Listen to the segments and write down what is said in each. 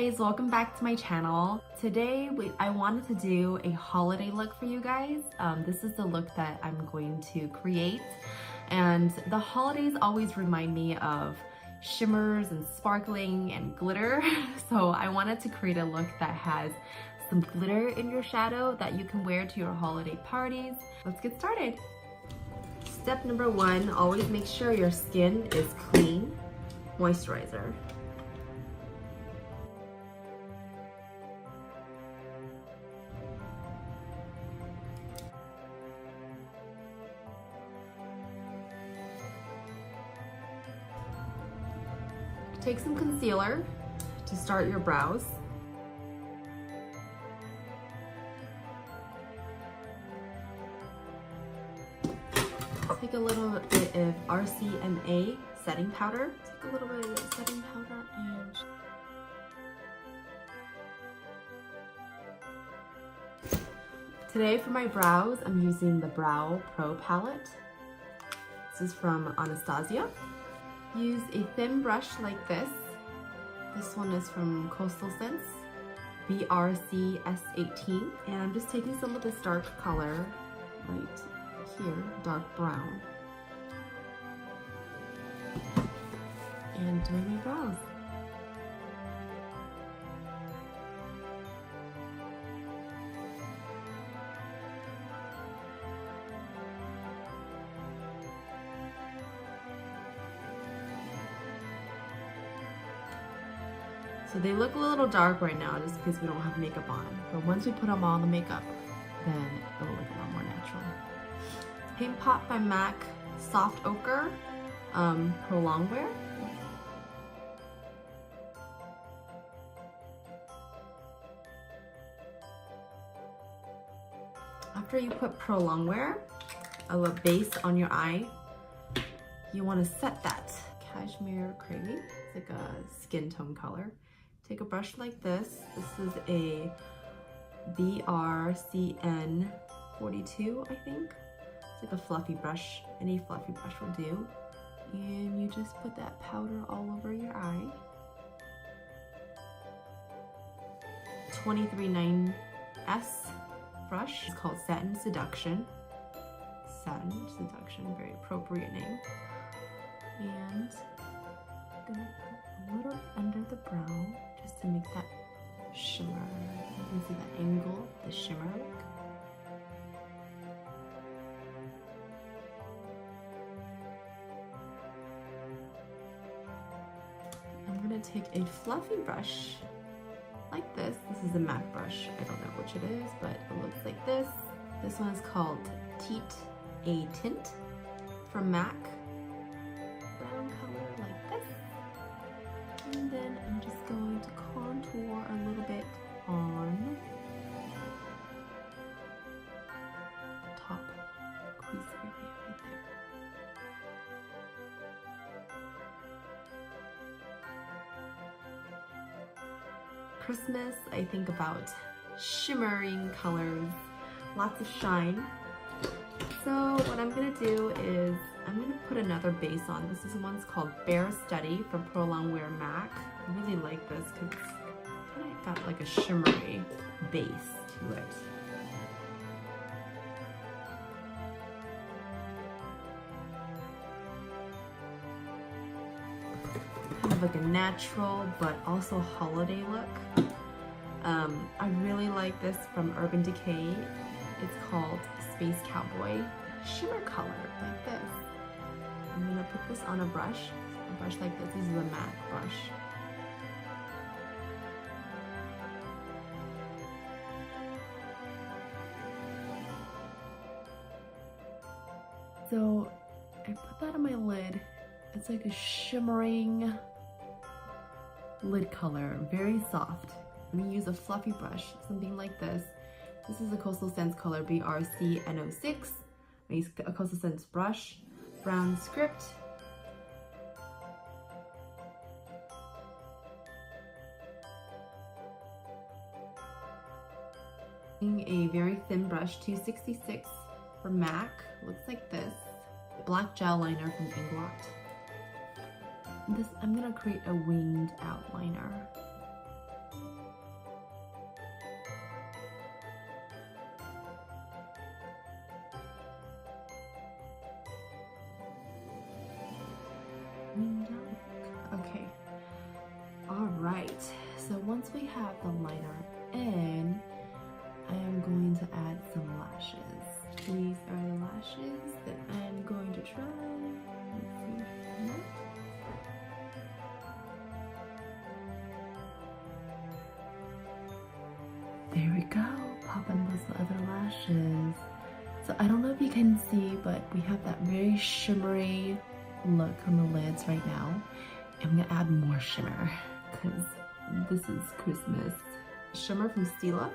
guys, welcome back to my channel. Today I wanted to do a holiday look for you guys. This is the look that I'm going to create, and the holidays always remind me of shimmers and sparkling and glitter. So I wanted to create a look that has some glitter in your shadow that you can wear to your holiday parties. Let's get started. Step number one, always make sure your skin is clean. Moisturizer. Take some concealer to start your brows. Take a little bit of RCMA setting powder. Take a little bit of setting powder and today for my brows, I'm using the Brow Pro palette. This is from Anastasia. Use a thin brush like this. This one is from Coastal Scents, BRC S18. And I'm just taking some of this dark color right here, dark brown, and doing my brows. So they look a little dark right now just because we don't have makeup on. But once we put them on the makeup, then it will look a lot more natural. Paint Pot by MAC Soft Ochre Pro Longwear. After you put Pro Longwear, a little base on your eye, you want to set that. Cashmere Creamy, it's like a skin tone color. Take a brush like this. This is a BRCN 42, I think. It's like a fluffy brush. Any fluffy brush will do. And you just put that powder all over your eye. 239S brush. It's called Satin Seduction. Satin Seduction, very appropriate name. And I'm gonna put a little under the brow just to make that shimmer. You can see that angle, the shimmer look. I'm gonna take a fluffy brush like this. This is a MAC brush. I don't know which it is, but it looks like this. This one is called Teat A Tint from MAC. Brown color like this. And then I'm just going to contour a little bit on the top crease area right there. Christmas, I think about shimmering colors, lots of shine. So what I'm gonna do is I'm gonna put another base on. This is one's called Bare Study from Pro Longwear MAC. I really like this because it's kind of got like a shimmery base to it. Kind of like a natural but also holiday look. I really like this from Urban Decay. It's called Space Cowboy Shimmer Color, like this. I'm gonna put this on a brush like this. This is a MAC brush. So I put that on my lid. It's like a shimmering lid color, very soft. I'm gonna use a fluffy brush, something like this. This is a Coastal Scents color BRC N06. I use a Coastal Scents brush, brown script. A very thin brush, 266 from MAC, looks like this. Black gel liner from Inglot. I'm gonna create a winged outliner. lashes that I'm going to try. Let's see here. There we go, popping those other lashes. So I don't know if you can see, but we have that very shimmery look on the lids right now. I'm gonna add more shimmer because this is Christmas. Shimmer from Stila.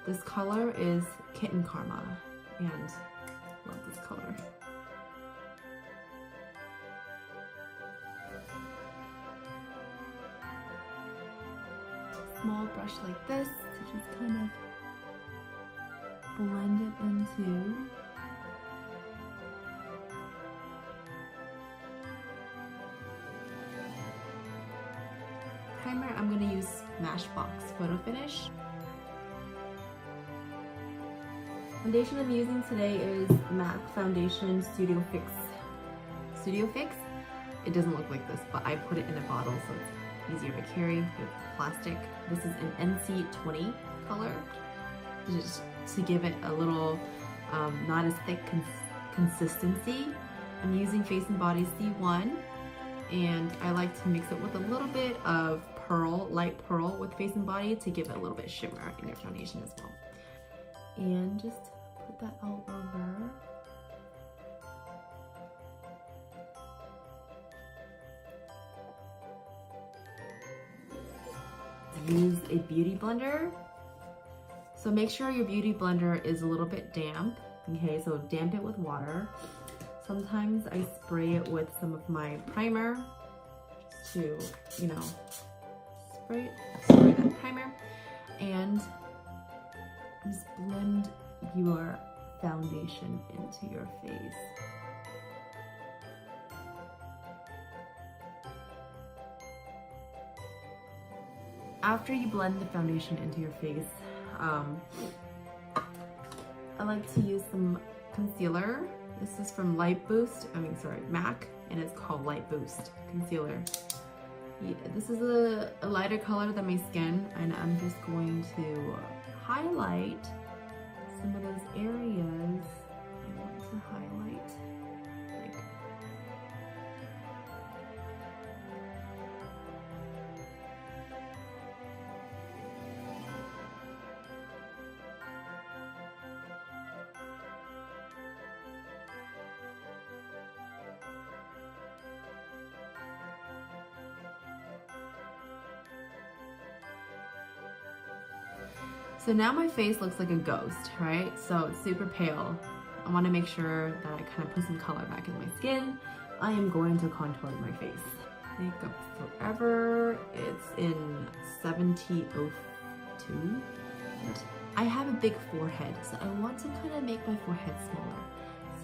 This color is Kitten Karma, and love this color. Small brush like this to just kind of blend it into. Primer, I'm going to use Smashbox Photo Finish. Foundation I'm using today is MAC Foundation Studio Fix. Studio Fix. It doesn't look like this, but I put it in a bottle so it's easier to carry. It's plastic. This is an NC20 color, just to give it a little not as thick consistency. I'm using Face and Body C1, and I like to mix it with a little bit of pearl, light pearl with Face and Body to give it a little bit shimmer in your foundation as well. And just put that all over. Use a beauty blender. So make sure your beauty blender is a little bit damp. Okay, so damp it with water. Sometimes I spray it with some of my primer just to, you know, spray that primer, and just blend your foundation into your face. After you blend the foundation into your face, I like to use some concealer. This is from MAC, and it's called Light Boost Concealer. Yeah, this is a lighter color than my skin, and I'm just going to highlight some of those areas I want to highlight. Like, so now my face looks like a ghost, right? So it's super pale. I want to make sure that I kind of put some color back in my skin. I am going to contour my face. Makeup Forever, it's in 7002. I have a big forehead, so I want to kind of make my forehead smaller.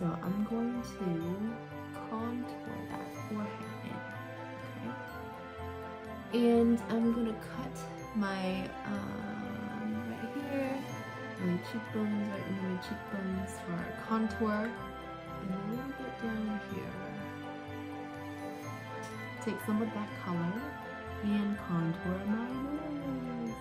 So I'm going to contour that forehead in, okay? And I'm going to cut my my cheekbones, right under my cheekbones for our contour, and a little bit down here. Take some of that color and contour my nose.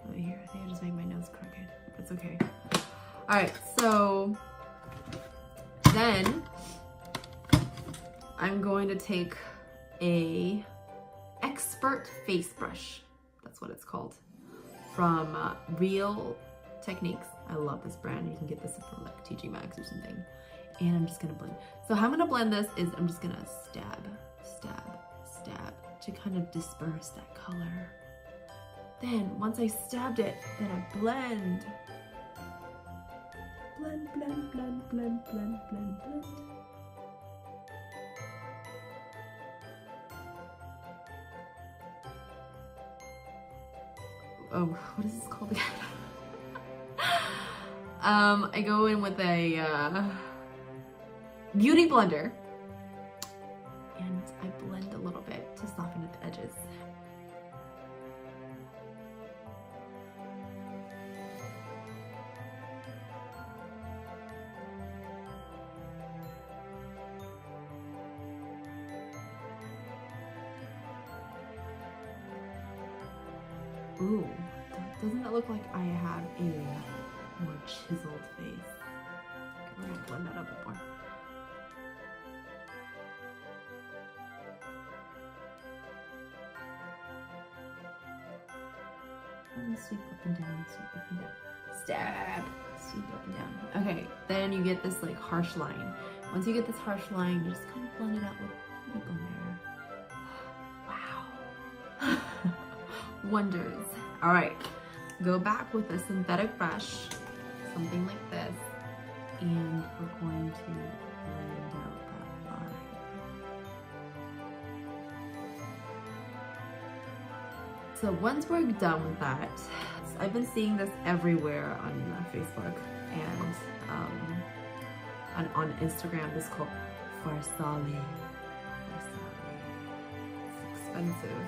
Oh, here, I think I just made my nose crooked. That's okay. Alright, so then I'm going to take a Expert Face Brush, that's what it's called, from Real Techniques. I love this brand. You can get this from like TG Maxx or something. And I'm just gonna blend. So how I'm gonna blend this is I'm just gonna stab to kind of disperse that color. Then once I stabbed it, then I blend. Blend. Oh, what is this called again? I go in with a beauty blender, and I blend a little bit to soften at the edges. Ooh, look like I have a more chiseled face. Okay, we're gonna blend that up a bit more. And sweep up and down, sweep up and down. Stab! Sweep up and down. Okay, then you get this like harsh line. Once you get this harsh line, you just kind of blend it out with a blender. Wow. Wonders. All right, go back with a synthetic brush, something like this, and we're going to blend out that line. So once we're done with that, I've been seeing this everywhere on Facebook and on Instagram. This is called Farsali. It's expensive,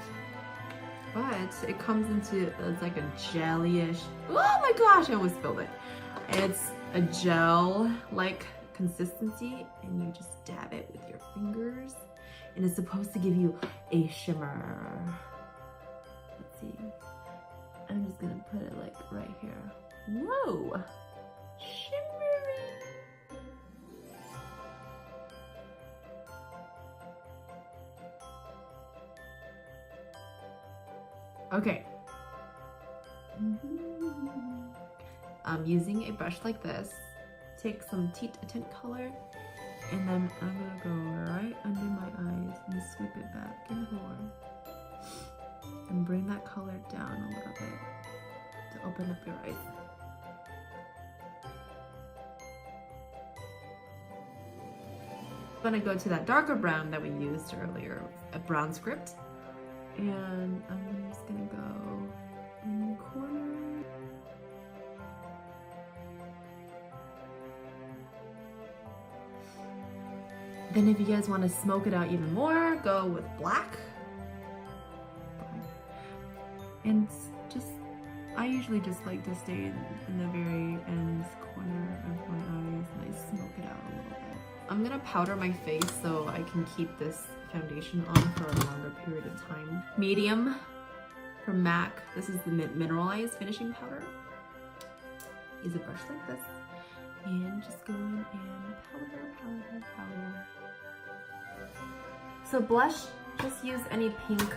but it comes into, it's like a jelly-ish. Oh my gosh, I almost spilled it. It's a gel-like consistency, and you just dab it with your fingers, and it's supposed to give you a shimmer. Let's see. I'm just gonna put it like right here. Whoa! Shimmery! Okay. I'm using a brush like this. Take some tint color, and then I'm gonna go right under my eyes and sweep it back and forth. And bring that color down a little bit to open up your eyes. I'm gonna go to that darker brown that we used earlier, a brown script, and I'm just gonna go in the corner. Then if you guys want to smoke it out even more, go with black. And just, I usually just like to stay in the very end corner of my eyes, and I smoke it out a little bit. I'm gonna powder my face so I can keep this foundation on for a longer period of time. Medium from MAC. This is the Mineralize finishing powder. Use a brush like this, and just go in and powder. So blush, just use any pink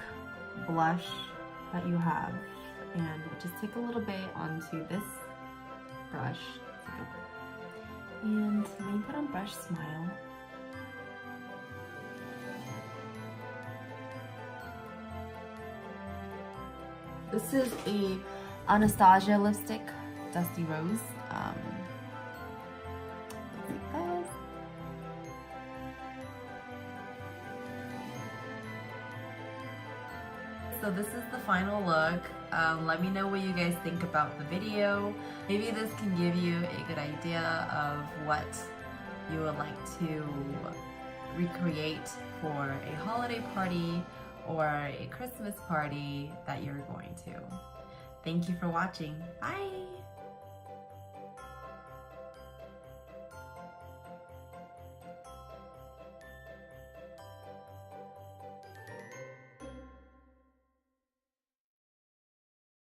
blush that you have, and just take a little bit onto this brush, and when you put on brush, smile. This is a Anastasia lipstick, Dusty Rose. Like this. So this is the final look. Let me know what you guys think about the video. Maybe this can give you a good idea of what you would like to recreate for a holiday party or a Christmas party that you're going to. Thank you for watching. Bye!